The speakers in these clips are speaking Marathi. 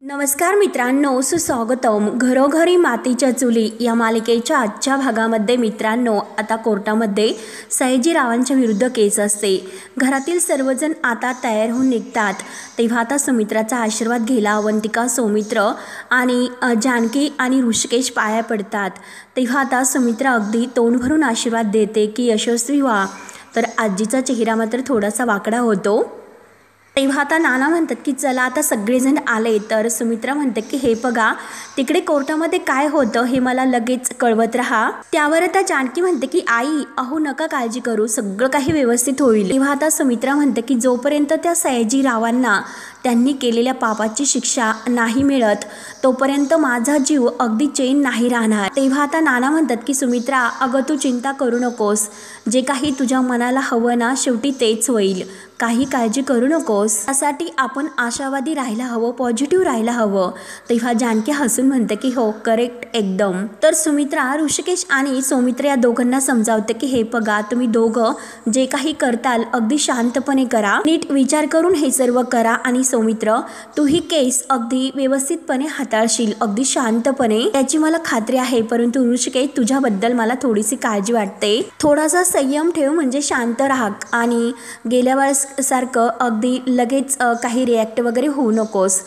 नमस्कार मित्रांनो, सुस्वागतम. घरोघरी मातीच्या चुली या मालिकेच्या आजच्या भागामध्ये मित्रांनो, आता कोर्टामध्ये सयाजीरावांच्या विरुद्ध केस असते. घरातील सर्वजण आता तयार होऊन निघतात. तेव्हा आता सुमित्राचा आशीर्वाद घ्यायला अवंतिका, सौमित्र आणि जानकी आणि ऋषिकेश पाया पडतात. तेव्हा आता सुमित्रा अगदी तोंड भरून आशीर्वाद देते की यशस्वी व्हा. तर आजीचा चेहरा मात्र थोडासा वाकडा होतो. तेव्हा आता नाना म्हणतात की चला आता सगळेजण आले. तर सुमित्रा म्हणते की हे बघा, तिकडे कोर्टामध्ये काय होतं हे मला लगेच कळवत राहा. त्यावर आता जानकी म्हणते की आई, अहो नका काळजी करू, सगळं काही व्यवस्थित होईल. तेव्हा आता सुमित्रा म्हणते की जोपर्यंत त्या सयाजीरावांना त्यांनी केलेल्या पापाची शिक्षा नाही मिळत तोपर्यंत माझा जीव अगदी चैन नाही राहणार. तेव्हा आता नाना म्हणतात की सुमित्रा, अगं तू चिंता करू नकोस, जे काही तुझ्या मनाला हवं ना शेवटी तेच होईल, काही काळजी करू नकोस. त्यासाठी आपण आशावादी राहायला हवं, पॉझिटिव्ह राहायला हवं. तेव्हा जानकी हसून म्हणते की हो, करेक्ट एकदम. तर सुमित्रा ऋषिकेश आणि सौमित्र या दोघांना समजावते की हे बघा, तुम्ही दोघं जे काही करताल अगदी शांतपणे करा, नीट विचार करून हे सर्व करा. आणि सौमित्र, तू ही केस अगदी व्यवस्थितपणे हाताळशील, अगदी शांतपणे, याची मला खात्री आहे. परंतु ऋषिकेश, तुझ्याबद्दल मला थोडीशी काळजी वाटते. थोडासा संयम ठेव, म्हणजे शांत राहा आणि गेल्या वेळेस सारखं अगदी लगेच काही रिॲक्ट वगैरे होऊ नकोस,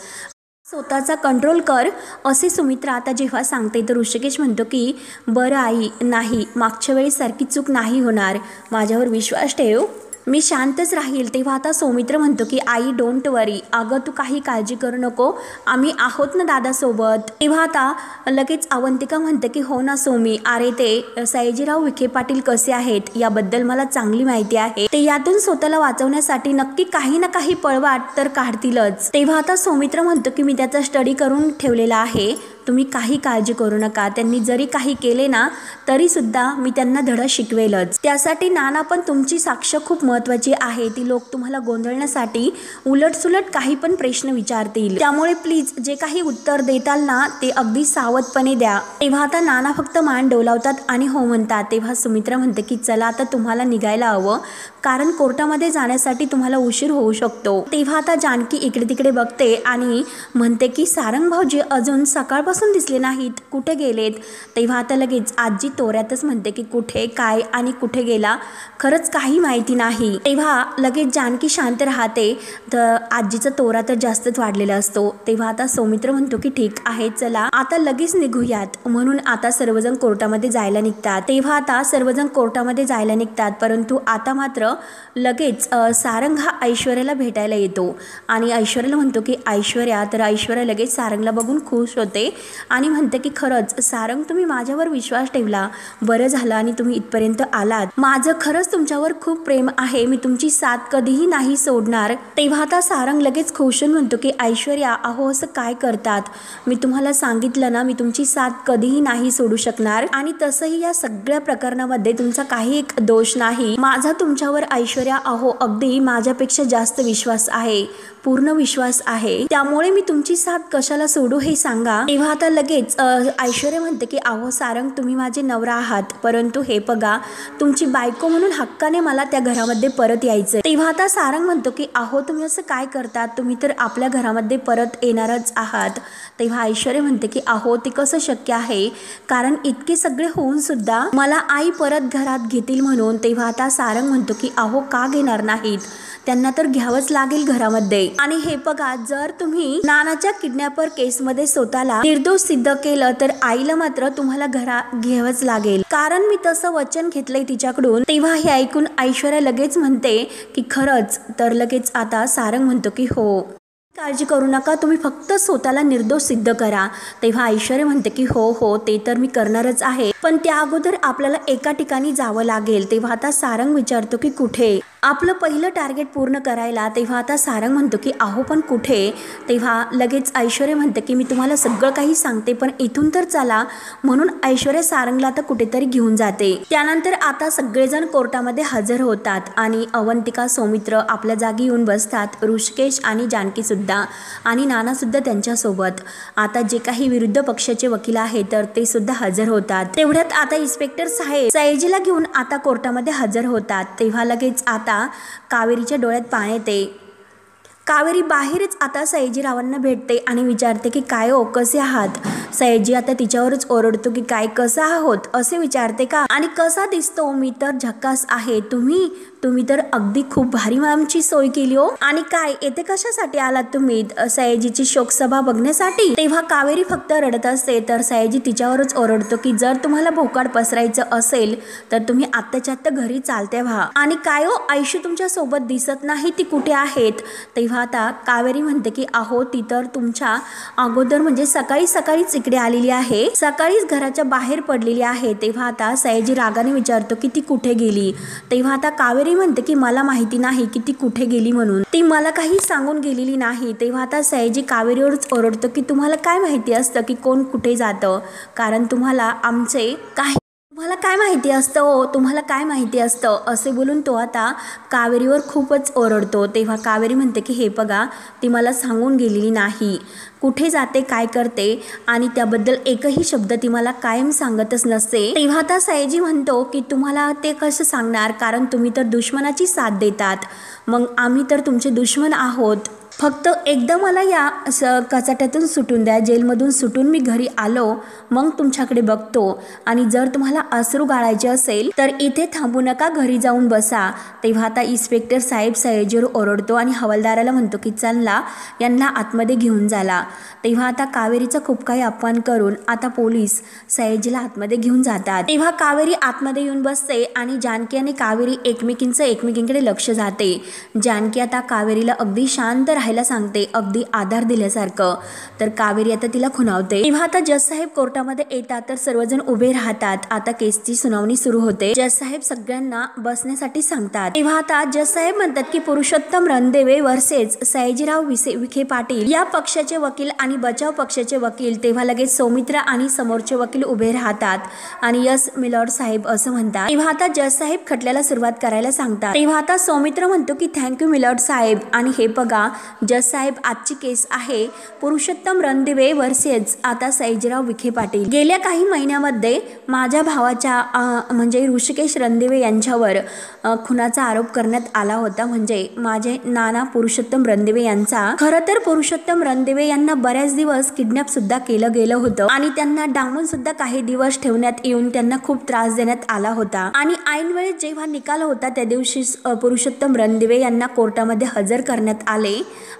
स्वतःचा कंट्रोल कर, असे सुमित्रा आता जेव्हा सांगते. तर ऋषिकेश म्हणतो की बरं आई, नाही, मागच्या वेळी सारखी चूक नाही होणार, माझ्यावर विश्वास ठेव, मी शांतच राहील. तेव्हा आता सौमित्र म्हणतो की आई, डोंट वरी, अगं तू काही काळजी करू नको, आम्ही आहोत ना दादासोबत. तेव्हा आता लगेच अवंतिका म्हणते की हो ना सौमी, अरे ते सयाजीराव विखे पाटील कसे आहेत याबद्दल मला चांगली माहिती आहे, ते यातून स्वतःला वाचवण्यासाठी नक्की काही ना काही पळवाट तर काढतीलच. तेव्हा आता सौमित्र म्हणतो की मी त्याचा स्टडी करून ठेवलेला आहे, तुम्ही काही काळजी करू नका, त्यांनी जरी काही केले ना तरी सुद्धा मी त्यांना धडा शिकवेलच. त्यासाठी नाना पण तुमची साक्ष खूप महत्त्वाची आहे, ती लोक तुम्हाला गोंधळण्यासाठी उलटसुलट काही पण प्रश्न विचारतील, त्यामुळे प्लीज जे काही उत्तर देताल ना ते अगदी सावधपणे द्या. तेव्हा आता नाना फक्त मान डोलावतात आणि हो म्हणतात. तेव्हा सुमित्रा म्हणते की चला आता तुम्हाला निघायला हवं, कारण कोर्टामध्ये जाण्यासाठी तुम्हाला उशीर होऊ शकतो. तेव्हा आता जानकी इकडे तिकडे बघते आणि म्हणते की सारंग भाऊजी अजून सकाळपासून दिसले नाहीत, कुठे गेलेत. तेव्हा आता लगेच आजी तोऱ्यातच म्हणते की कुठे काय आणि कुठे गेला खरंच काही माहिती नाही. तेव्हा लगेच जानकी शांत राहते, तर आजीचा तोरा तर जास्तच वाढलेला असतो. तेव्हा आता सौमित्र म्हणतो की ठीक आहे, चला आता लगेच निघूयात. म्हणून आता सर्वजण कोर्टामध्ये जायला निघतात. तेव्हा आता सर्वजण कोर्टामध्ये जायला निघतात, परंतु आता मात्र लगेच सारंग हा ऐश्वर्याला भेटायला येतो आणि ऐश्वर्याला म्हणतो की ऐश्वर्या. तर ऐश्वर्या लगेच सारंगला बघून खुश होते आणि म्हणते की खरंच सारंग, तुम्ही माझ्यावर विश्वास ठेवला, बरं झालं आणि तुम्ही इथपर्यंत आलात, माझं खरंच तुमच्यावर खूप प्रेम आहे, मी तुमची साथ कधीही नाही सोडणार. तेव्हा आता सारंग लगेच खुश होऊन म्हणतो की ऐश्वर्या, अहो असं काय करतात, मी तुम्हाला सांगितलं ना, मी तुमची साथ कधीही नाही सोडू शकणार आणि तसंही या सगळ्या प्रकरणामध्ये तुमचा काही एक दोष नाही, माझा तुमच्यावर ऐश्वर्या अहो अगदी माझ्यापेक्षा जास्त विश्वास आहे, पूर्ण विश्वास आहे, त्यामुळे मी तुमची साथ कशाला सोडू हे सांगा. तेव्हा आता लगेच ऐश्वर्या म्हणते की अहो सारंग, तुम्ही माझे नवरा आहात, परंतु हे बघा, तुमची बायको म्हणून हक्काने मला त्या घरामध्ये परत यायचं. तेव्हा आता सारंग म्हणतो की अहो तुम्ही असं काय करतात, तुम्ही तर आपल्या घरामध्ये परत येणारच आहात. तेव्हा ऐश्वर्या म्हणते की अहो ते कसं शक्य आहे, कारण इतके सगळे होऊन सुद्धा मला आई परत घरात घेतील म्हणून. तेव्हा आता सारंग म्हणतो की अहो का घेणार नाहीत, त्यांना तर घ्यावंच लागेल घरामध्ये. आणि हे बघा, जर तुम्ही नानाच्या किडनॅपर केसमध्ये स्वतःला निर्दोष सिद्ध केलं तर आईला मात्र तुम्हाला घरात घ्यावंच लागेल, कारण मी तसं वचन घेतलंय तिच्याकडून. तेव्हा हे ऐकून ऐश्वर्या लगेच म्हणते की खरंच. तर लगेच आता सारंग म्हणतो की हो, काळजी करू नका, तुम्ही फक्त स्वतःला निर्दोष सिद्ध करा. तेव्हा ऐश्वर्या म्हणते की हो हो, ते तर मी करणारच आहे, पण त्या अगोदर आपल्याला एका ठिकाणी जावं लागेल. तेव्हा आता सारंग विचारतो की कुठे, आपलं पहिलं टार्गेट पूर्ण करायला. तेव्हा आता सारंग म्हणतो की अहो पण कुठे. तेव्हा लगेच ऐश्वर्या म्हणते की मी तुम्हाला सगळं काही सांगते, पण इथून तर चला. म्हणून ऐश्वर्या सारंगला आता कुठेतरी घेऊन जाते. त्यानंतर आता सगळेजण कोर्टामध्ये हजर होतात आणि अवंतिका, सौमित्र आपल्या जागी येऊन बसतात, ऋषिकेश आणि जानकी सुद्धा आणि नाना सुद्धा त्यांच्यासोबत. आता जे काही विरुद्ध पक्षाचे वकील आहेत तर ते सुद्धा हजर होतात. तेवढ्यात आता इन्स्पेक्टर साहेब सयाजीला घेऊन आता कोर्टामध्ये हजर होतात. तेव्हा लगेच आता कावेरीच्या डोळ्यात पाणी येते. कावेरी बाहेरच आता सयाजीरावांना भेटते आणि विचारते की काय हो, कसे आहात. सयाजी आता तिच्यावरच ओरडतो की काय कसा आहोत असे विचारते का, आणि कसा दिसतो. मी तर झक्कास आहे. तुम्ही तर अगदी खूप भारी मॅमची सोय केली हो. आणि काय येथे कशासाठी आलात तुम्ही, सयाजीची शोकसभा बघण्यासाठी. तेव्हा कावेरी फक्त रडत असते तर सयाजी तिच्यावरच ओरडतो की जर तुम्हाला भोकाड पसरायचं असेल तर तुम्ही आत्ताच्या आत्ता घरी चालते व्हा. आणि काय हो, आयुष्य तुमच्या सोबत दिसत नाही, ती कुठे आहेत. तेव्हा आता कावेरी म्हणते की अहो ती तर तुमच्या अगोदर म्हणजे सकाळीच इकडे आलेली आहे, सकाळीच घराच्या बाहेर पडलेली आहे. तेव्हा आता सयाजी रागाने विचारतो की ती कुठे गेली. तेव्हा आता कावेरी म्हणते की मला माहिती नाही की ती कुठे गेली म्हणून, ती मला काही सांगून गेलेली नाही. तेव्हा आता सयाजी कावेरीवरच ओरडतो की तुम्हाला काय माहिती असतं की कोण कुठे जातं, कारण तुम्हाला काय माहिती असतं हो, तुम्हाला काय माहिती असतं असे बोलून तो आता कावेरीवर खूपच ओरडतो. तेव्हा कावेरी म्हणते की हे बघा, ती मला सांगून गेलेली नाही कुठे जाते काय करते, आणि त्याबद्दल एकही शब्द ती मला कायम सांगतच नसते. तेव्हा आता सयाजी म्हणतो की तुम्हाला ते कसं सांगणार, कारण तुम्ही तर दुश्मनाची साथ देतात, मग आम्ही तर तुमचे दुश्मन आहोत. फक्त एकदा मला या कचाट्यातून सुटून द्या, जेलमधून सुटून मी घरी आलो मग तुमच्याकडे बघतो. आणि जर तुम्हाला अश्रू गाळायचे असेल तर इथे थांबू नका, घरी जाऊन बसा. तेव्हा आता इन्स्पेक्टर साहेब सयाजीवर ओरडतो आणि हवालदाराला म्हणतो की चला यांना आतमध्ये घेऊन जाला. तेव्हा आता कावेरीचा खूप काही अपमान करून आता पोलीस सयाजीला आतमध्ये घेऊन जातात. तेव्हा कावेरी आतमध्ये येऊन बसते आणि जानकी आणि कावेरी एकमेकींकडे लक्ष जाते. जानकी आता कावेरीला अगदी शांत राहायला सांगते, अगदी आधार दिल्यासारखं. तर कावेरी आता तिला खुणावते. तेव्हा आता जज साहेब कोर्टामध्ये येतात तर सर्वजण उभे राहतात. आता केसची सुनावणी सुरू होते. जज साहेब सगळ्यांना बसण्यासाठी सांगतात. तेव्हा आता जज साहेब म्हणतात की पुरुषोत्तम रणदिवे वर्सेस सयाजीराव विखे पाटील या पक्षाचे वकील आणि बचाव पक्षाचे वकील. तेव्हा लगेच सौमित्रा आणि समोरचे वकील उभे राहतात आणि यस मिलॉर्ड साहेब असं म्हणतात. तेव्हा आता जज साहेब खटल्याला सुरुवात करायला सांगतात. तेव्हा आता सौमित्र म्हणतो की थँक्यू मिलॉर्ड साहेब. आणि हे बघा जज साहेब, आजची केस आहे पुरुषोत्तम रणदिवे वर्सेस आता सयाजीराव विखे पाटील. गेल्या काही महिन्यामध्ये माझ्या भावाच्या म्हणजे ऋषिकेश रणदिवे यांच्यावर खुनाचा आरोप करण्यात आला होता, म्हणजे माझे नाना पुरुषोत्तम रणदिवे यांचा. खरं तर पुरुषोत्तम रणदिवे यांना बऱ्याच दिवस किडनॅप सुद्धा केलं गेलं होतं आणि त्यांना डांबून सुद्धा काही दिवस ठेवण्यात येऊन त्यांना खूप त्रास देण्यात आला होता. आणि ऐन वेळेस जेव्हा निकाल होता त्या दिवशी पुरुषोत्तम रणदिवे यांना कोर्टामध्ये हजर करण्यात आले,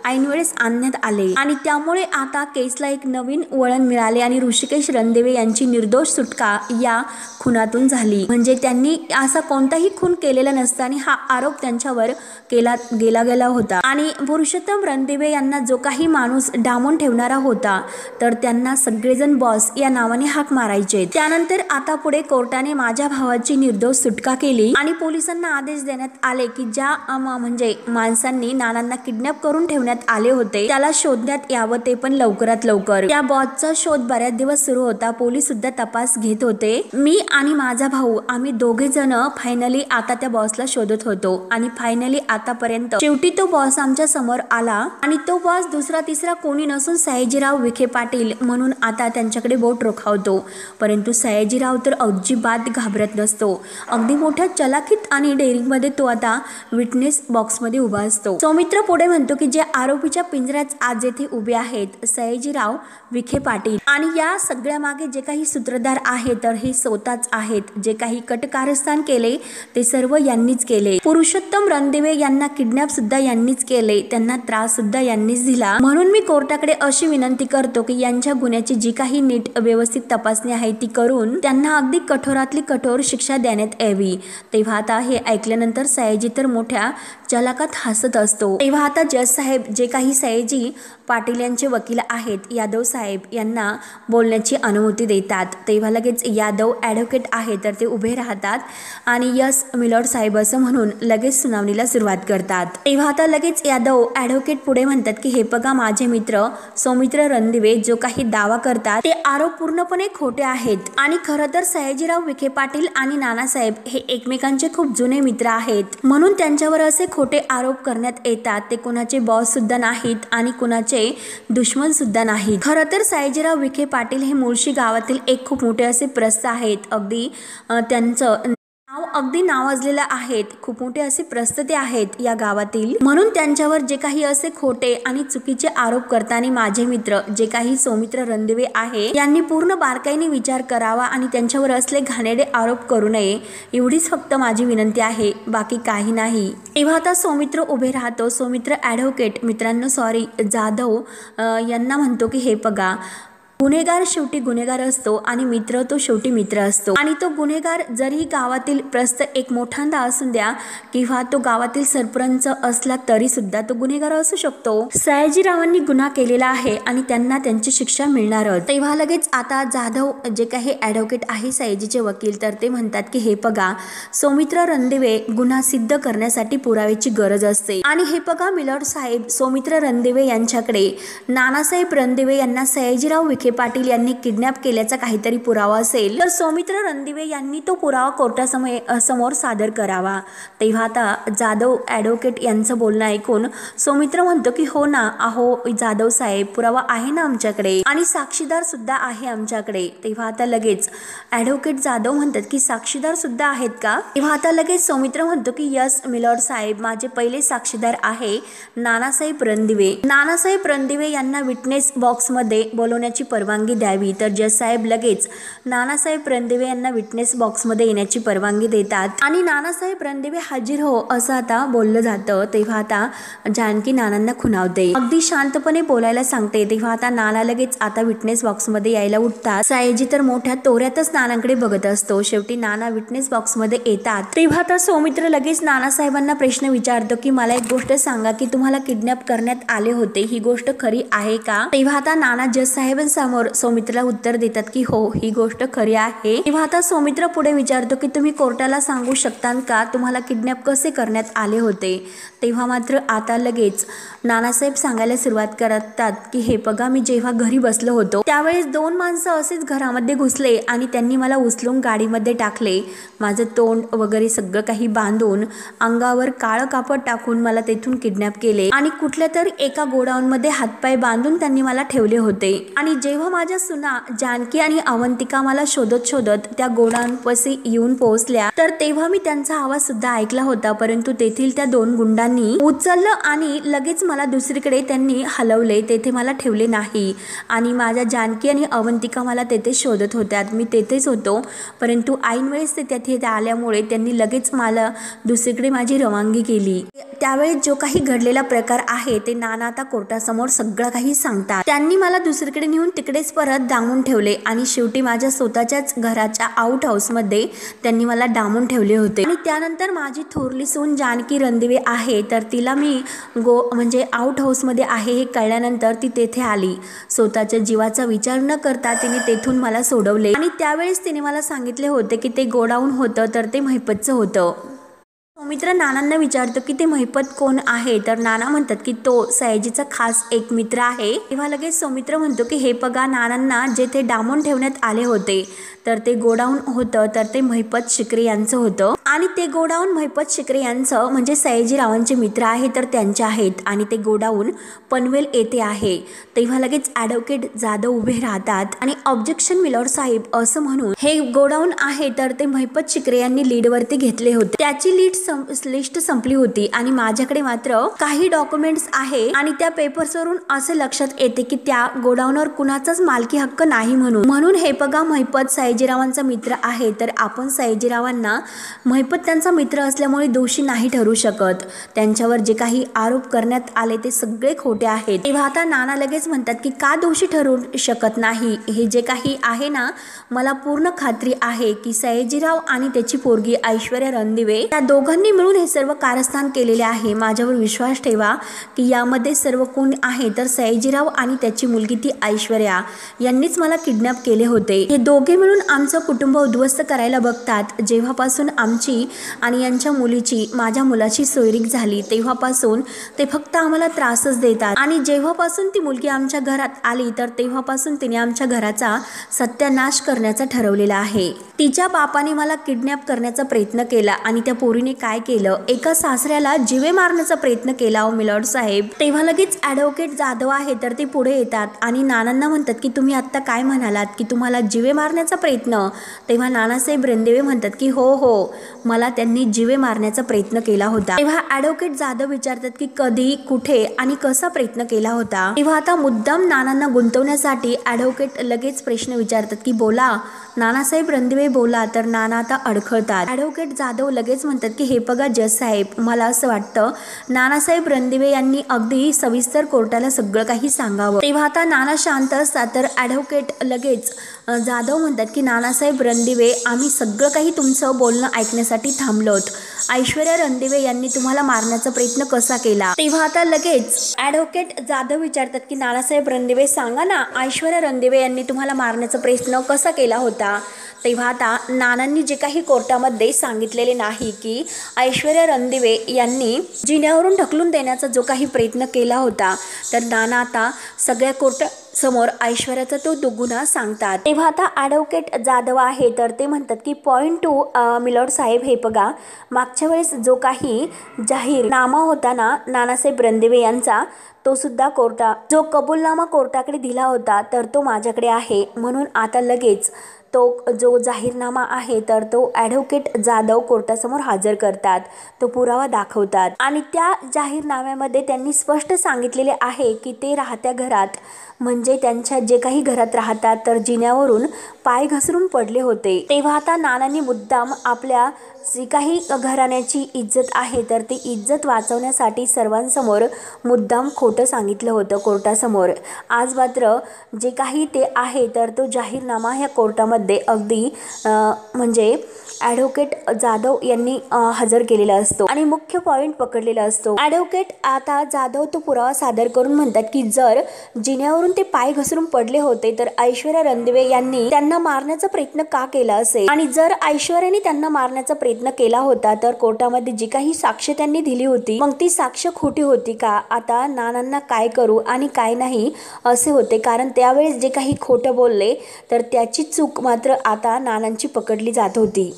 ऐन वेळेस आणण्यात आले. आणि त्यामुळे आता केसला एक नवीन वळण मिळाले आणि ऋषिकेश रणदिवे यांची निर्दोष सुटका या खुनातून झाली. म्हणजे त्यांनी असा कोणताही खून केलेला नसताना हा आरोप त्यांच्यावर केला होता. आणि पुरुषोत्तम रणदिवे यांना जो काही माणूस डांबून ठेवणारा होता तर त्यांना सगळेजण बॉस या नावाने हाक मारायचे. त्यानंतर आता पुढे कोर्टाने माझ्या भावाची निर्दोष सुटका केली आणि पोलिसांना आदेश देण्यात आले की ज्या म्हणजे माणसांनी नानांना किडनॅप करून ठेवण्यात आले होते त्याला शोधण्यात यावं, ते पण लवकरात लवकर. या बॉसचा शोध बऱ्याच दिवस सुरू होता. पोलीस सुद्धा तपास घेत होते. मी आणि माझा भाऊ आम्ही दोघे जण फायनली आता त्या बॉसला शोधत होतो आणि फायनली आतापर्यंत शेवटी तो बॉस आमच्या समोर आला. आणि तो बॉस दुसरा तिसरा कोणी नसून सयाजीराव विखे पाटील म्हणून आता त्यांच्याकडे बोट रोखावतो. परंतु सयाजीराव तर अजिबात घाबरत नसतो. अगदी मोठ्या चलाखीत आणि डेअरिंगमध्ये तो आता विटनेस बॉक्समध्ये उभा असतो. सौमित्र पुढे म्हणतो की जे आरोपीच्या पिंजऱ्यात आज येथे उभे आहेत सयाजीराव विखे पाटील, आणि या सगळ्या मागे जे काही सूत्रधार आहेत तर हे स्वतःच आहेत. जे काही कटकारस्थान केले ते सर्व यांनीच केले. पुरुषोत्तम रणदिवे यांना किडनॅप सुद्धा यांनीच केले, त्यांना त्रास सुद्धा यांनीच दिला. म्हणून मी कोर्टाकडे अशी विनंती करतो की यांच्या गुन्ह्याची जी काही नीट व्यवस्थित तपासणी आहे ती करून त्यांना अगदी कठोरातली कठोर शिक्षा देण्यात यावी. तेव्हा आता हे ऐकल्यानंतर सयाजी तर मोठ्या चलाकात हसत असतो. तेव्हा आता जज साहेब जे काही सयाजी पाटील यांचे वकील आहेत यादव साहेब यांना बोलण्याची अनुमती देतात. तेव्हा लगेच यादव ॲडव्होकेट आहे तर ते उभे राहतात आणि यस मिलॉर्ड साहेब असं म्हणून लगेच सुनावणीला सुरुवात करतात. तेव्हा आता लगेच यादव ॲडव्होकेट पुढे म्हणतात की हे बघा माझे मित्र सौमित्र रणदिवे जो काही दावा करतात ते आरोप पूर्णपणे खोटे आहेत. आणि खरं तर सयाजीराव विखे पाटील आणि नानासाहेब हे एकमेकांचे खूप जुने मित्र आहेत, म्हणून त्यांच्यावर असे खोटे आरोप करण्यात येतात. ते कोणाचे बॉस सुद्धा नाहीत आणि कोणाचे दुश्मन सुद्धा नाहीत. खरं तर सयाजीराव विखे पाटील हे मुळशी गावातील एक खूप मोठे असे प्रस्थ आहेत. अगदी त्यांचं नाव अगदी नावाजलेल्या आहेत, खूप मोठे असे प्रस्थिती आहेत या गावातील, म्हणून त्यांच्यावर जे काही असे खोटे आणि चुकीचे आरोप करताना माझे मित्र जे काही सौमित्र रणदिवे आहे यांनी पूर्ण बारकाईने विचार करावा आणि त्यांच्यावर असले घाणेरडे आरोप करू नये, एवढीच फक्त माझी विनंती आहे, बाकी काही नाही। तेव्हा आता सौमित्र उभे राहतो। सौमित्र ॲडव्होकेट मित्रांनो सॉरी जाधव यांना म्हणतो की हे बघा, गुन्हेगार शेवटी गुन्हेगार असतो आणि मित्र तो शेवटी मित्र असतो आणि तो गुन्हेगार जरी गावातील प्रस्त एक मोठांदा असून द्या किंवा तो गावातील सरपंच असला तरी सुद्धा तो गुन्हेगार असू शकतो। सयाजीरावांनी गुन्हा केलेला आहे आणि त्यांना त्यांची शिक्षा मिळणारच। तेव्हा लगेच आता जाधव जे काही ॲडव्होकेट आहे सयाजीचे वकील तर ते म्हणतात की हे बघा, सौमित्र रणदिवे गुन्हा सिद्ध करण्यासाठी पुराव्याची गरज असते आणि हे बघा मिलॉर्ड साहेब, सौमित्र रणदिवे यांच्याकडे नानासाहेब रणदिवे यांना सयाजीराव विखे पाटील यांनी किडनॅप केल्याचा काहीतरी पुरावा असेल तर सौमित्र रणदिवे यांनी तो पुरावा कोर्टासमोर सादर करावा। तेव्हा आता जाधव ॲडव्होकेट यांचं बोलणं ऐकून सौमित्र म्हणतो की हो ना, अहो जाधव साहेब, पुरावा आहे ना आमच्याकडे आणि साक्षीदार सुद्धा आहे आमच्याकडे। तेव्हा आता लगेच ॲडव्होकेट जाधव म्हणतात की साक्षीदार सुद्धा आहेत का? तेव्हा आता लगेच सौमित्र म्हणतो की यस मिलॉर्ड साहेब, माझे पहिले साक्षीदार आहे नानासाहेब रणदिवे। नानासाहेब रणदिवे यांना विटनेस बॉक्समध्ये बोलवण्याची परवानगी द्यावी। तर जज साहेब लगेच नानासाहेब रणदिवे यांना विटनेस बॉक्समध्ये येण्याची परवानगी देतात आणि नानासाहेब रणदिवे हाजीर हो असं आता बोललं जातं। तेव्हा आता जानकी नानांना खुणावते, अगदी शांतपणे बोलायला सांगते। तेव्हा आता नाना लगेच आता विटनेस बॉक्समध्ये यायला उठतात। सयाजी तर मोठ्या तोऱ्यातच नानांकडे बघत असतो। शेवटी नाना विटनेस बॉक्समध्ये येतात। तेव्हा आता सौमित्र लगेच नानासाहेबांना प्रश्न विचारतो की मला एक गोष्ट सांगा की तुम्हाला किडनॅप करण्यात आले होते, ही गोष्ट खरी आहे का? तेव्हा आता नाना जज साहेबांसमोर सौमित्रला उत्तर देतात की हो, ही गोष्ट खरी आहे। तेव्हा आता सौमित्र पुढे विचारतो की तुम्ही कोर्टाला सांगू शकता का तुम्हाला किडनॅप कसे करण्यात आले होते? तेव्हा मात्र आता लगेच नानासाहेब सांगायला सुरुवात करतात की हे बघा, मी जेव्हा घरी बसलो होतो त्यावेळेस दोन माणसं असेच घरामध्ये घुसले आणि त्यांनी मला उचलून गाडीमध्ये टाकले, माझं तोंड वगैरे सगळं काही बांधून अंगावर काळं कापड टाकून मला तेथून किडनॅप केले आणि कुठल्या तरी एका गोडाऊनमध्ये हातपाय बांधून त्यांनी मला ठेवले होते आणि जेव्हा माझ्या सुना जानकी आणि अवंतिका मला शोधत शोधत त्या गोडाऊनपाशी येऊन पोहोचल्या तर तेव्हा मी त्यांचा आवाज सुद्धा ऐकला होता, परंतु तेथील त्या दोन गुंडांनी उचललं आणि लगेच मला दुसरीकडे त्यांनी हलवले, तेथे मला ठेवले नाही आणि माझ्या जानकी आणि अवंतिका मला तेथे शोधत होत्या। मी तेथेच होतो, परंतु ऐन वेळेस ते तेथे आल्यामुळे त्यांनी लगेच मला दुसरीकडे माझी रवानगी केली। त्यावेळेस जो काही घडलेला प्रकार आहे ते नाना आता कोर्टासमोर सगळं काही सांगतात। त्यांनी मला दुसरीकडे नेऊन तिकडेच परत डांबून ठेवले आणि शेवटी माझ्या स्वतःच्याच घराच्या आउट हाऊसमध्ये त्यांनी मला डांबून ठेवले होते आणि त्यानंतर माझी थोरली सून जानकी रणदिवे आहे तर तिला मी म्हणजे आउट हाऊसमध्ये आहे हे कळल्यानंतर ती तेथे आली। स्वतःच्या जीवाचा विचार न करता तिने तेथून मला सोडवले आणि त्यावेळेस तिने मला सांगितले होते की ते गोडाऊन होतं तर ते महिपतचं होतं। सौमित्र नानांना विचारतो की ते महिपत कोण आहे? तर नाना म्हणतात की तो सयाजीचा खास एक मित्र आहे। तेव्हा लगेच सौमित्र म्हणतो की हे बघा, नानांना जेथे डांबून ठेवण्यात आले होते तर ते गोडाऊन होतं तर ते महिपत शिकरे यांचं होतं आणि ते गोडाऊन महिपत शिकरे यांचं म्हणजे सयाजीरावांचे मित्र आहे तर त्यांचे आहेत आणि ते गोडाऊन पनवेल येथे आहे। तेव्हा लगेच ॲडव्होकेट जाधव उभे राहतात आणि ऑब्जेक्शन मिलॉर्ड साहेब असं म्हणून हे गोडाऊन आहे तर ते महिपत शिकरे यांनी लीडवरती घेतले होते, त्याची लिस्ट संपली होती आणि माझ्याकडे मात्र काही डॉक्युमेंट्स आहे आणि त्या पेपर्सवरून असे लक्षात येते की त्या गोडाऊनवर कुणाचाच मालकी हक्क नाही म्हणून हे बघा, महिपत सयाजीरावांचा मित्र आहे तर आपण सयाजीरावांना महिपत त्यांचा मित्र असल्यामुळे दोषी नाही ठरू शकत। त्यांच्यावर जे काही आरोप करण्यात आले ते सगळे खोटे आहेत। तेव्हा आता नाना लगेच म्हणतात की का दोषी ठरू शकत नाही? हे जे काही आहे ना, मला पूर्ण खात्री आहे की सयाजीराव आणि त्याची पोरगी ऐश्वर्या रणदिवे त्या दोघांनी मिळून हे सर्व कारस्थान केलेले आहे। माझ्यावर विश्वास ठेवा की यामध्ये सर्व कोण आहे तर सयाजीराव आणि त्याची मुलगी ती ऐश्वर्या यांनीच मला किडनॅप केले होते। हे दोघे मिळून आमचं कुटुंब उद्ध्वस्त करायला बघतात। जेव्हापासून आमची आणि यांच्या मुलीची माझ्या मुलाची सोयरीक झाली तेव्हापासून ते फक्त आम्हाला त्रासच देतात आणि जेव्हापासून ती मुलगी आमच्या घरात आली तर तेव्हापासून तिने आमच्या घराचा सत्यानाश करण्याचा ठरवलेला आहे। तिच्या बापाने मला किडनॅप करण्याचा प्रयत्न केला आणि त्या पोरीने काय केलं, एका सासऱ्याला जिवे मारण्याचा प्रयत्न केला हो मिलॉर्ड साहेब. तेव्हा लगेच ॲडव्होकेट जाधव आहे तर ते पुढे येतात आणि नानांना म्हणतात की तुम्ही आत्ता काय म्हणालात की तुम्हाला जिवे मारण्याचा प्रयत्न. तेव्हा नानासाहेब रणदिवे म्हणतात की हो हो, मला त्यांनी जिवे मारण्याचा प्रयत्न केला होता. तेव्हा ॲडव्होकेट जाधव विचारतात की कधी, कुठे आणि कसा प्रयत्न केला होता. तेव्हा आता मुद्दाम नानांना गुंतवण्यासाठी ॲडव्होकेट लगेच प्रश्न विचारतात की बोला नानासाहेब रणदिवे बोला. तर नाना आता अडखळतात. ॲडव्होकेट जाधव लगेच म्हणतात की हे बघा जज साहेब, मला असं वाटतं नानासाहेब रणदिवे यांनी अगदी सविस्तर कोर्टाला सगळं काही सांगावं. तेव्हा आता नाना शांत असतात तर ॲडव्होकेट लगेच जाधव म्हणतात की नानासाहेब रणदिवे, आम्ही सगळं काही तुमचं बोलणं ऐकण्यासाठी थांबलोत. ऐश्वर्या रणदिवे यांनी तुम्हाला मारण्याचा प्रयत्न कसा केला. तेव्हा आता लगेच ॲडव्होकेट जाधव विचारतात की नानासाहेब रणदिवे सांगा ना, ऐश्वर्या रणदिवे यांनी तुम्हाला मारण्याचा प्रयत्न कसा केला होता. तेव्हा आता नानांनी जे काही कोर्टामध्ये सांगितलेले नाही की ऐश्वर्या रणदिवे यांनी जिन्यावरून ढकलून देण्याचा जो काही प्रयत्न केला होता, तर नाना आता सगळ्या कोर्टासमोर ऐश्वर्याचा तो दुगुना सांगतात. तेव्हा आता ॲडव्होकेट जाधव आहे तर ते म्हणतात की पॉईंट 2 मिलॉर्ड साहेब, हे बघा मागच्या वेळेस जो काही जाहीरनामा होता ना नानासाहेब रणदिवे यांचा, तो सुद्धा जो कबूलनामा कोर्टाकडे दिला होता तर तो माझ्याकडे आहे. म्हणून आता लगेच तो जो जाहीरनामा आहे तर तो ॲडव्होकेट जाधव कोर्टासमोर हजर करतात, तो पुरावा दाखवतात आणि त्या जाहीरनाम्यामध्ये त्यांनी स्पष्ट सांगितलेले आहे की ते राहत्या घरात, म्हणजे त्यांच्या जे काही घरात राहतात तर जिन्यावरून पाय घसरून पडले होते. तेव्हा आता नानांनी मुद्दाम आपल्या जी काही घराण्याची इज्जत आहे तर ती इज्जत वाचवण्यासाठी सर्वांसमोर मुद्दाम खोटं सांगितलं होतं कोर्टासमोर. आज मात्र जे काही ते आहे तर तो जाहीरनामा ह्या कोर्टामध्ये अगदी म्हणजे ॲडव्होकेट जाधव यांनी हजर केलेला असतो आणि मुख्य पॉईंट पकडलेला असतो. ॲडव्होकेट आता जाधव तो पुरावा सादर करून म्हणतात की जर जिन्यावरून ते पाय घसरून पडले होते तर ऐश्वर्या रणदिवे यांनी त्यांना मारण्याचा प्रयत्न का केला असेल, आणि जर ऐश्वर्याने त्यांना मारण्याचा प्रयत्न केला होता तर कोर्टामध्ये जी काही साक्ष त्यांनी दिली होती मग ती साक्ष खोटी होती का. आता नानांना काय करू आणि काय नाही असे होते, कारण त्यावेळेस जे काही खोटं बोलले तर त्याची चूक मात्र आता नानांची पकडली जात होती.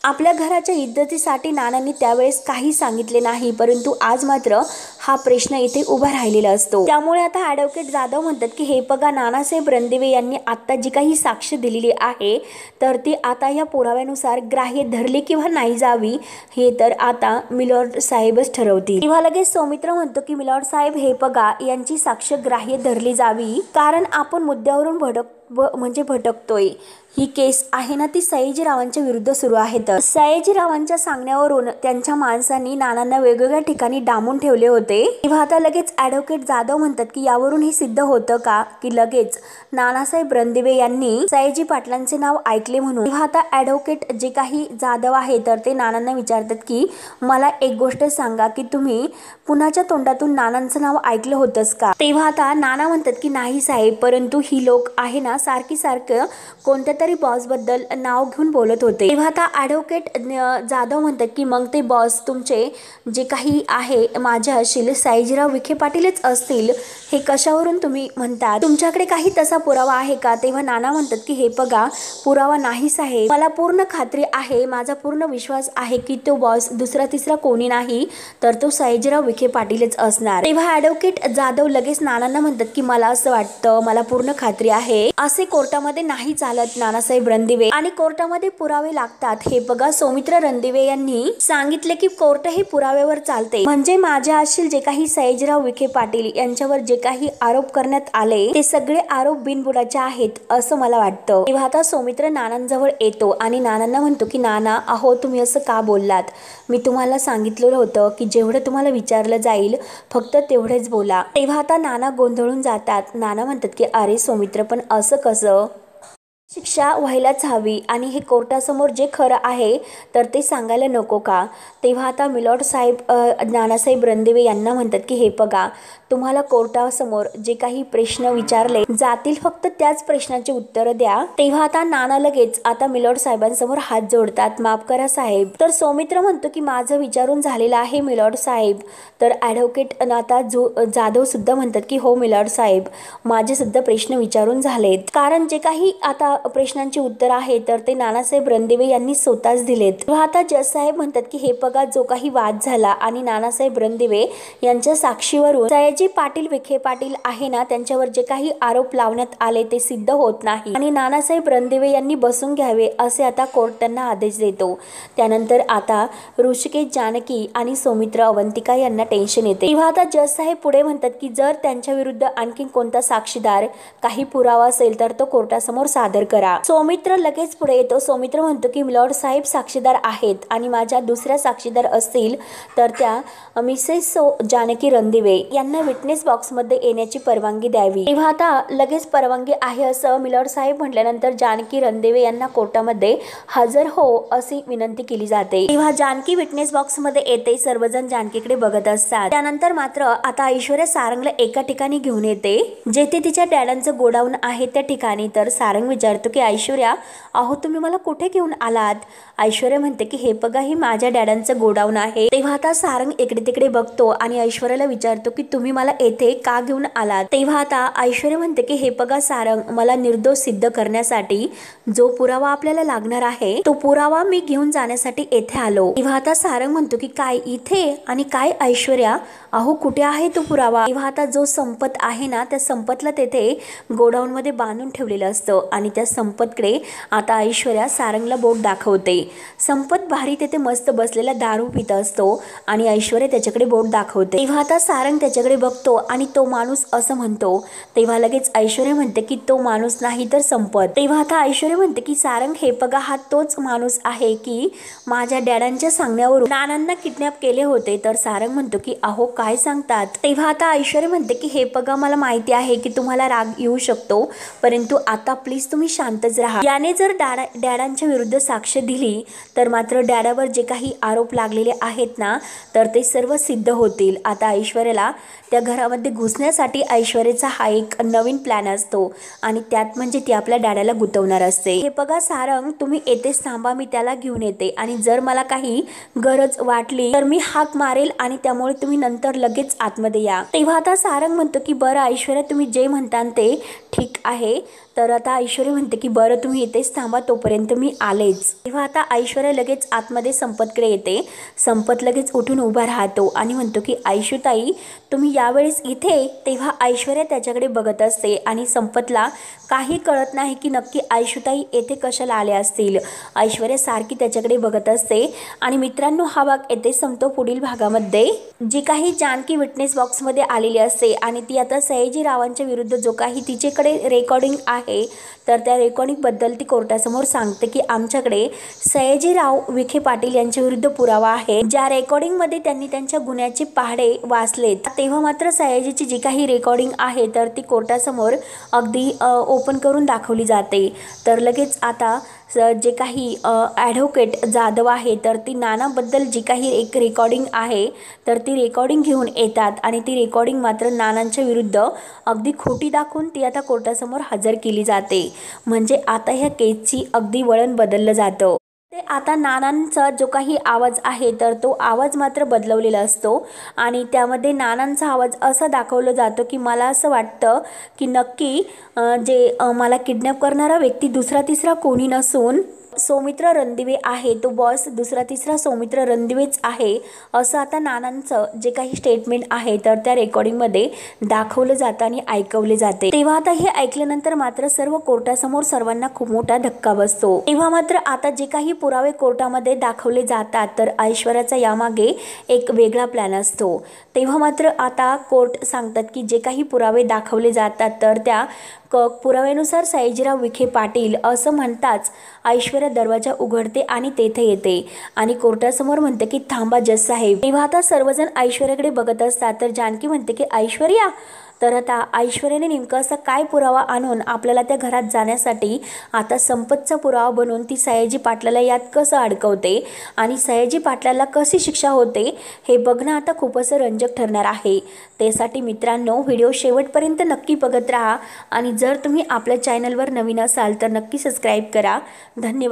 आपल्या घराच्या इज्जतीसाठी नानांनी त्यावेळेस काही सांगितले नाही, परंतु आज मात्र हा प्रश्न इथे उभा राहिलेला असतो. त्यामुळे आता ॲडव्होकेट जाधव म्हणतात की हे बघा नानासाहेब रणदिवे यांनी आत्ता जी काही साक्ष दिलेली आहे तर ती आता या पुराव्यानुसार ग्राह्य धरली किंवा नाही जावी हे तर आता मिलॉर्ड साहेबच ठरवतील. तेव्हा लगेच सौमित्र म्हणतो की मिलॉर्ड साहेब, हे बघा यांची साक्ष ग्राह्य धरली जावी, कारण आपण मुद्द्यावरून भटकतोय. ही केस आहे ना ती सयाजीरावांच्या विरुद्ध सुरू आहे. तर सयाजीरावांच्या सांगण्यावरून त्यांच्या माणसांनी नानांना वेगवेगळ्या ठिकाणी डांबून ठेवले होते. तेव्हा आता लगेच ॲडव्होकेट जाधव म्हणतात की यावरून हे सिद्ध होतं का की लगेच नानासाहेब रणदिवे यांनी सयाजी पाटलांचे नाव ऐकले म्हणून. तेव्हा आता ॲडव्होकेट जे काही जाधव आहे तर ते नानांना विचारतात की मला एक गोष्ट सांगा की तुम्ही कुणाच्या तोंडातून नानांचं नाव ऐकलं होतंस का. तेव्हा आता नाना म्हणतात की नाही साहेब, परंतु ही लोक आहे ना सारखं कोणत्या तरी बॉस बद्दल नाव घेऊन बोलत होते. तेव्हा आता ॲडव्होकेट जाधव म्हणतात की मग ते बॉस तुमचे जे काही आहे माझ्याशी सयाजीराव विखे पाटीलच असतील, हे कशावरून तुम्ही म्हणतात, तुमच्याकडे काही तसा पुरावा आहे का. तेव्हा नाना म्हणतात की हे बघा पुरावा नाही साहेब, मला पूर्ण खात्री आहे, माझा पूर्ण विश्वास आहे की तो बॉस दुसरा तिसरा कोणी नाही तर तो सयाजीराव विखे पाटीलच असणार. तेव्हा ॲडव्होकेट जाधव लगेच नानांना म्हणतात की मला असं वाटतं, मला पूर्ण खात्री आहे, असे कोर्टामध्ये नाही चालत नानासाहेब रणदिवे, आणि कोर्टामध्ये पुरावे लागतात. हे बघा सौमित्र रणदिवे यांनी सांगितले की कोर्ट हे पुराव्यावर चालते, म्हणजे माझ्या आशील जे काही सयाजीराव विखे पाटील यांच्यावर जे काही आरोप करण्यात आले ते सगळे आरोप बिनबुडाचे आहेत असं मला वाटतं. तेव्हा आता सौमित्र नानांजवळ येतो आणि नानांना म्हणतो की नाना, अहो तुम्ही असं का बोललात, मी तुम्हाला सांगितलेलं होतं की जेवढं तुम्हाला विचारलं जाईल फक्त तेवढेच बोला. तेव्हा आता नाना गोंधळून जातात. नाना म्हणतात की अरे सौमित्र, पण असं कसं, शिक्षा व्हायलाच हवी आणि हे कोर्टासमोर जे खरं आहे तर ते सांगायला नको का. तेव्हा आता मिलॉर्ड साहेब नानासाहेब रणदिवे यांना म्हणतात की हे बघा तुम्हाला कोर्टासमोर जे काही प्रश्न विचारले जातील फक्त त्याच प्रश्नाचे उत्तर द्या. तेव्हा आता नाना लगेच आता मिलॉर्ड साहेबांसमोर हात जोडतात, माफ करा साहेब. तर सौमित्र म्हणतो की माझं विचारून झालेलं आहे मिलॉर्ड साहेब. तर ॲडव्होकेट आता जाधव सुद्धा म्हणतात की हो मिलॉर्ड साहेब, माझे सुद्धा प्रश्न विचारून झालेत, कारण जे काही आता प्रश्नांची उत्तर आहे तर ते नानासाहेब रणदिवे यांनी स्वतःच दिलेत। तेव्हा आता जज साहेब म्हणतात की हे बघा, जो काही वाद झाला आणि नानासाहेब रणदिवे यांच्या साक्षीवरून सयाजी पाटील विखे पाटील आहे ना, त्यांच्यावर जे काही आरोप लावण्यात आले ते सिद्ध होत नाही आणि नानासाहेब रणदिवे यांनी बसून घ्यावे असे आता कोर्ट त्यांना आदेश देतो। त्यानंतर आता ऋषिकेश जानकी आणि सौमित्र अवंतिका यांना टेन्शन येते। तेव्हा आता जज साहेब पुढे म्हणतात की जर त्यांच्या विरुद्ध आणखी कोणता साक्षीदार काही पुरावा असेल तर तो कोर्टासमोर सादर करा। सौमित्र लगेच पुढे येतो। सौमित्र म्हणतो की मिलॉर्ड साहेब साक्षीदार आहेत आणि माझ्या दुसऱ्या साक्षीदार असतील तर त्या मिसेस जानकी रणदिवे यांना विटनेस बॉक्समध्ये येण्याची परवानगी द्यावी। तेव्हा आता लगेच परवानगी आहे असं मिलॉर्ड साहेब म्हटल्यानंतर जानकी रणदिवे यांना कोर्टामध्ये हजर हो अशी विनंती केली जाते। तेव्हा जानकी विटनेस बॉक्समध्ये येते। सर्वजण जानकीकडे बघत असतात। त्यानंतर मात्र आता ऐश्वर्या सारंगला एका ठिकाणी घेऊन येते जेथे तिच्या डॅडांचं गोडाऊन आहे त्या ठिकाणी। तर सारंग विचारतो की ऐश्वर्या, अहो तुम्ही मला कुठे घेऊन आलात? ऐश्वर्या म्हणते की हे बघा, ही माझ्या डॅडांचं गोडाऊन आहे। तेव्हा आता सारंग इकडे तिकडे बघतो आणि ऐश्वर्याला विचारतो की तुम्ही मला येथे का घेऊन आलात? तेव्हा आता ऐश्वर्या म्हणते की हे बघा सारंग, मला निर्दोष सिद्ध करण्यासाठी जो पुरावा आपल्याला लागणार आहे तो पुरावा मी घेऊन जाण्यासाठी येथे आलो। तेव्हा आता सारंग म्हणतो की काय इथे? आणि काय ऐश्वर्या, अहो कुठे आहे तो पुरावा? तेव्हा आता जो संपत आहे ना, त्या संपतला तेथे गोडाऊन मध्ये बांधून ठेवलेलं असतं आणि त्या संपतकडे आता ऐश्वर्या सारंगला बोट दाखवते। संपत भारी तेथे मस्त बसलेला दारू पित असतो आणि ऐश्वर्या त्याच्याकडे बोट दाखवते। तेव्हा आता सारंग त्याच्याकडे बघतो आणि तो माणूस असं म्हणतो। तेव्हा लगेच ऐश्वर्या म्हणते की तो माणूस नाही तर संपत। तेव्हा आता ऐश्वर्या म्हणते की सारंग, हे बघा, हा तोच माणूस आहे की माझ्या डॅडांच्या सांगण्यावरून नानांना किडनॅप केले होते। तर सारंग म्हणतो की अहो काय सांगतात? तेव्हा आता ऐश्वर्या म्हणते की हे बघा, मला माहिती आहे की तुम्हाला राग येऊ शकतो, परंतु आता प्लीज तुम्ही शांतच राहा। याने जर डॅडांच्या विरुद्ध साक्ष दिली तर मात्र डॅडावर जे काही आरोप लागलेले आहेत ना तर ते सर्व सिद्ध होतील। आता ऐश्वर्याला त्या घरामध्ये घुसण्यासाठी ऐश्वर्याचा हा एक नवीन प्लॅन असतो आणि त्यात म्हणजे ती आपल्या डॅडाला गुंतवणार असते। हे बघा सारंग, तुम्ही येतेच थांबा, मी त्याला घेऊन येते आणि जर मला काही गरज वाटली तर मी हाक मारेल आणि त्यामुळे तुम्ही नंतर लगेच आतमध्ये या। तेव्हा आता सारंग म्हणतो की बरं ऐश्वर्या, तुम्ही जे म्हणता ते ठीक आहे। तर आता ऐश्वर्या म्हणते की बरं तुम्ही इथेच थांबा, तोपर्यंत मी आलेच। तेव्हा आता ऐश्वर्या लगेच आतमध्ये संपतकडे येते। संपत लगेच उठून उभा राहतो आणि म्हणतो की ऐशुताई, तुम्ही यावेळेस इथे? तेव्हा ऐश्वर्या त्याच्याकडे बघत असते आणि संपतला काही कळत नाही की नक्की ऐशुताई येथे कशाला आल्या असतील। ऐश्वर्या सारखी त्याच्याकडे बघत असते आणि मित्रांनो, हा भाग येथे संपतो। पुढील भागामध्ये जी काही जानकी विटनेस बॉक्समध्ये आलेली असते आणि ती आता सयाजी रावांच्या विरुद्ध जो काही तिच्याकडे रेकॉर्डिंग आहे तर त्या रेकॉर्डिंग बद्दल ती कोर्टासमोर सांगते की आमच्याकडे सयाजीराव विखे पाटील यांच्या विरुद्ध पुरावा आहे, ज्या रेकॉर्डिंग मध्ये त्यांनी त्यांच्या गुन्ह्याचे पहाडे वाचलेत। तेव्हा मात्र सयाजीची जी काही रेकॉर्डिंग आहे तर ती कोर्टासमोर अगदी ओपन करून दाखवली जाते। तर लगेच आता जे काही ॲडव्होकेट जाधव आहे तर ती नानाबद्दल जी काही एक रेकॉर्डिंग आहे तर ती रेकॉर्डिंग घेऊन येतात आणि ती रेकॉर्डिंग मात्र नानांच्या विरुद्ध अगदी खोटी दाखवून ती आता कोर्टासमोर हजर केली जाते। म्हणजे आता ह्या केसची अगदी वळण बदललं जातं। ते आता नानांचा जो काही आवाज आहे तर तो आवाज मात्र बदलवलेला असतो आणि त्यामध्ये नानांचा आवाज असा दाखवला जातो की मला असं वाटतं की नक्की जे मला किडनॅप करणारा व्यक्ती दुसरा तिसरा कोणी नसून सौमित्र रणदिवे आहे, तो बॉस दुसरा तिसरा सौमित्र रणदिवेच आहे असं आता नानांचं जे काही स्टेटमेंट आहे तर त्या रेकॉर्डिंगमध्ये दाखवलं जातं आणि ऐकवले जाते। तेव्हा आता हे ऐकल्यानंतर मात्र सर्व कोर्टासमोर सर्वांना खूप मोठा धक्का बसतो। तेव्हा मात्र आता जे काही पुरावे कोर्टामध्ये दाखवले जातात तर ऐश्वर्याचा यामागे एक वेगळा प्लॅन असतो। तेव्हा मात्र आता कोर्ट सांगतात की जे काही पुरावे दाखवले जातात तर त्या पुराव्यानुसार सयाजीराव विखे पाटील असं म्हणताच ऐश्वर्या दरवाजा उघडते आणि तेथे येते आणि कोर्टासमोर म्हणते की थांबा जज साहेब। तेव्हा आता सर्वजण ऐश्वर्याकडे बघत असतात तर जानकी म्हणते की ऐश्वर्या, तर आता ऐश्वर्याने नेमकं असा काय पुरावा आणून आपल्याला त्या घरात जाण्यासाठी आता संपतचा पुरावा बनवून ती सयाजी पाटलाला यात कसं अडकवते आणि सयाजी पाटलाला कशी शिक्षा होते हे बघणं आता खूप असं रंजक ठरणार आहे। त्यासाठी मित्रांनो, व्हिडिओ शेवटपर्यंत नक्की बघत राहा आणि जर तुम्ही आपल्या चॅनलवर नवीन असाल तर नक्की सबस्क्राईब करा। धन्यवाद।